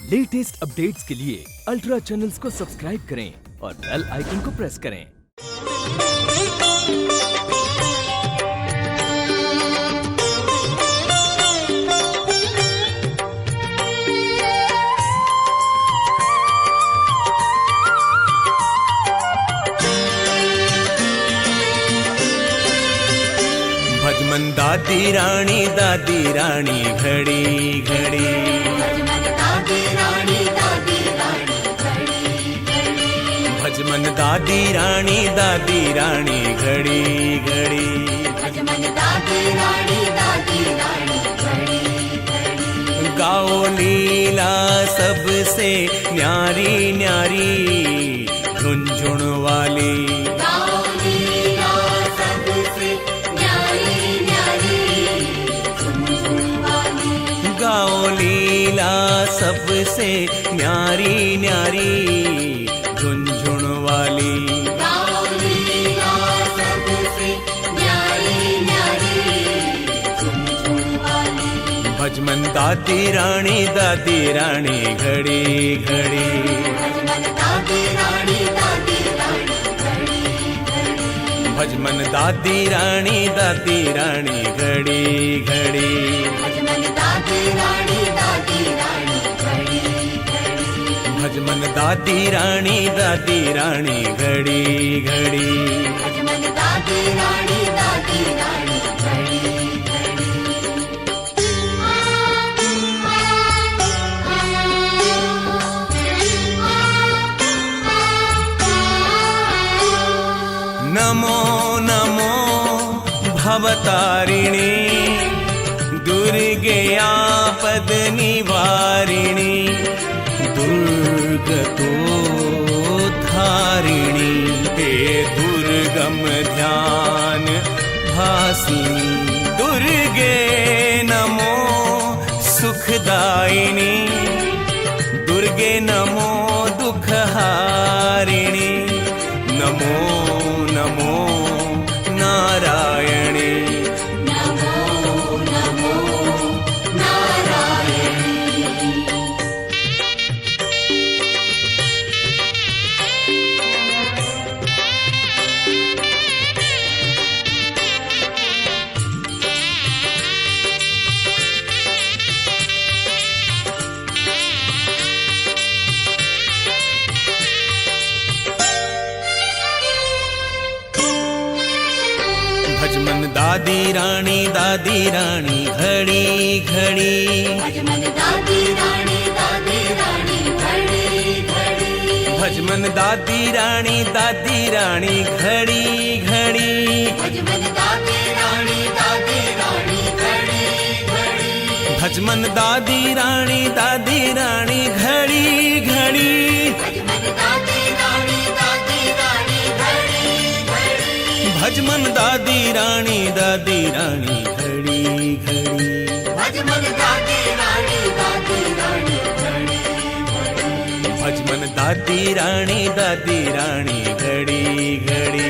Latest updates के लिए ultra channels को सब्सक्राइब करें और बेल आइकन को प्रेस करें। भजमन दादी रानी घड़ी घड़ी, भजमन दादी रानी घड़ी घड़ी, गाओ लीला सबसे न्यारी न्यारी झुनझुन वाली, गाओ लीला सबसे न्यारी न्यारी झुनझुन वाली, भजमन दादी रानी घड़ी घड़ी, भजमन दादी रानी घड़ी घड़ी, भजमन दादी रानी घड़ी घड़ी, नमो नमो भवतारिणी दुर्गे आपद निवारिणी, दुर्गतो धारिणी हे दुर्गम ध्यान भासिनी, दुर्गे नमो सुखदायिनी, दुर्गे नमो दुखहारिणी, नमो नमो नारायणी, भजमन दादी रानी घड़ी घड़ी, भजमन दादी रानी घड़ी घड़ी, भजमन दादी रानी घड़ी घड़ी, भजमन दादी रानी घड़ी घड़ी, भजमन दादी रानी घड़ी घड़ी, भजमन दादी रानी घड़ी घड़ी, भजमन दादी रानी घड़ी घड़ी,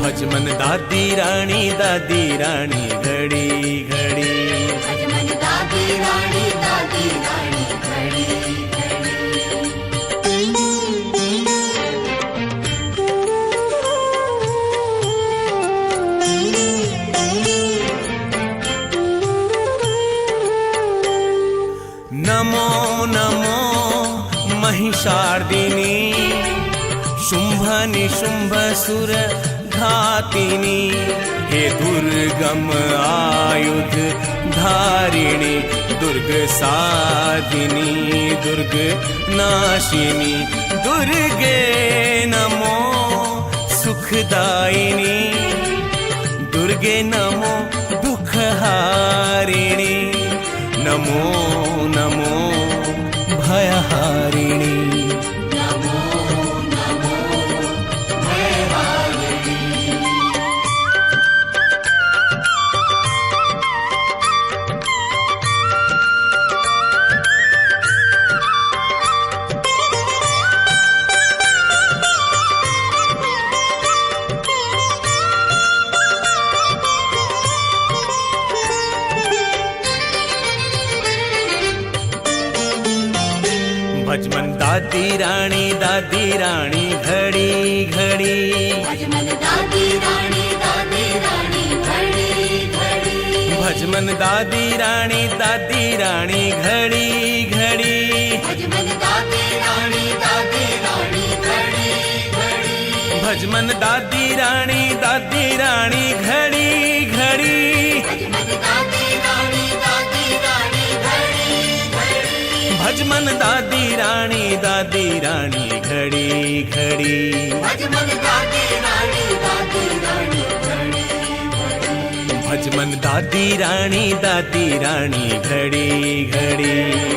भजमन दादी रानी घड़ी घड़ी, भजमन दादी रानी घड़ी घड़ी, नमो नमो महिषार्दिनी शुंभ निशुंभ सुर घातिनी, हे दुर्गम आयुध धारिणी, दुर्ग साधिनी दुर्ग नाशिनी, दुर्गे नमो सुखदायिनी, दुर्गे नमो दुखहारिणी, नमो नमो भयहारिणी, दादी रानी घड़ी घड़ी भजमन दादी रानी घड़ी घड़ी भजमन दादी रानी घड़ी घड़ी भजमन दादी रानी घड़ी घड़ी भजमन दादी रानी घड़ी घड़ी भजमन दादी रानी घड़ी घड़ी भजमन दादी रानी घड़ी भजमन दादी रानी घड़ी घड़ी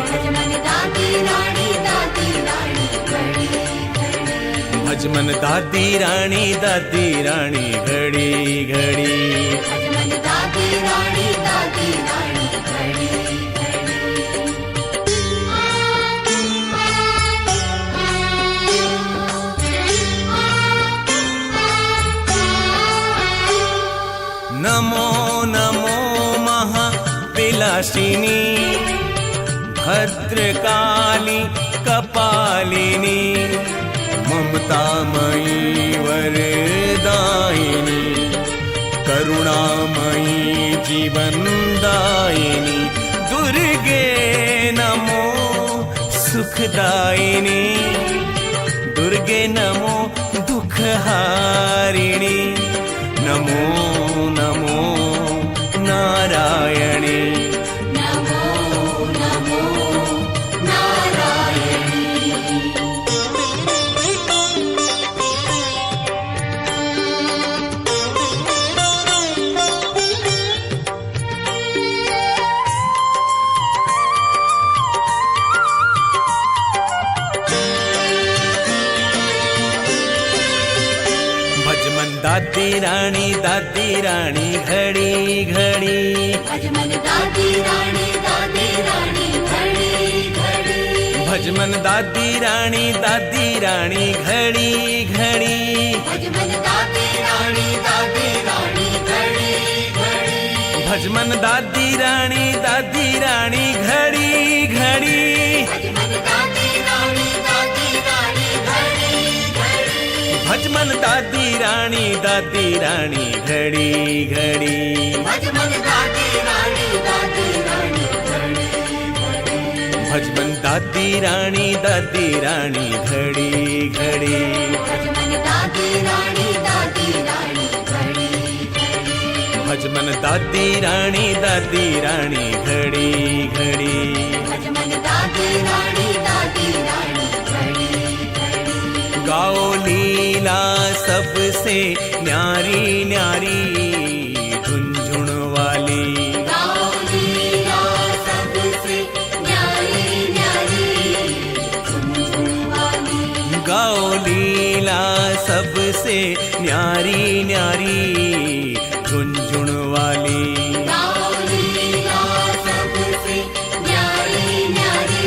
भजमन दादी रानी घड़ी भजमन दादी रानी घड़ी घड़ी भजमन दादी रानी घड़ी नमो नमो महाविलासिनी भद्रकाली कपालिनी ममतामयी वरदायिनी करुणामयी जीवनदायिनी दुर्गे नमो सुखदायिनी दुर्गे नमो दुःखहारिणी नमो नमो नारायणी नमो नमो नारायणी भजमन दादी रानी घड़ी घड़ी भजमन दादी रानी घड़ी घड़ी भजमन दादी रानी घड़ी घड़ी भजमन दादी रानी घड़ी घड़ी भजमन दादी रानी घड़ी घड़ी भजमन दादी रानी घड़ी घड़ी भजमन दादी रानी घड़ी घड़ी भजमन दादी रानी घड़ी भजमन दादी रानी घड़ी घड़ी भजमन दादी रानी घड़ी भजमन दादी रानी घड़ी घड़ी भजमन दादी रानी घड़ी गाओ लीला सबसे न्यारी न्यारी झुनझुन वाली गाओ लीला सबसे न्यारी न्यारी झुनझुन वाली गाओ लीला सबसे न्यारी न्यारी झुनझुन वाली गाओ लीला सबसे न्यारी न्यारी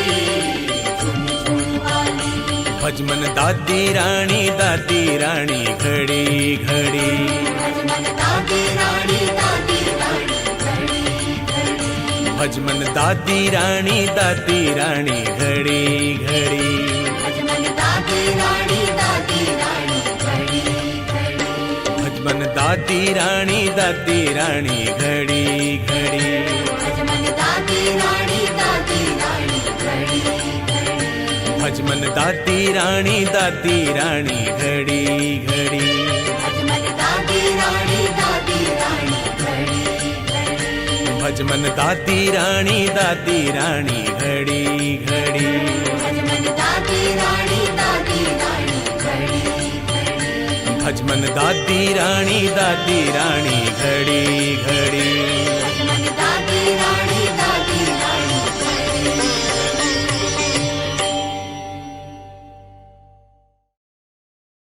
झुनझुन वाली भजमन दादी रानी घड़ी घड़ी भजमन दादी रानी घड़ी घड़ी भजमन दादी रानी घड़ी घड़ी भजमन दादी रानी घड़ी घड़ी भजमन दादी रानी घड़ी घड़ी भजमन दादी रानी घड़ी घड़ी भजमन दादी रानी घड़ी घड़ी भजमन दादी रानी घड़ी घड़ी भजमन दादी रानी घड़ी घड़ी भजमन दादी रानी घड़ी घड़ी भजमन दादी रानी घड़ी घड़ी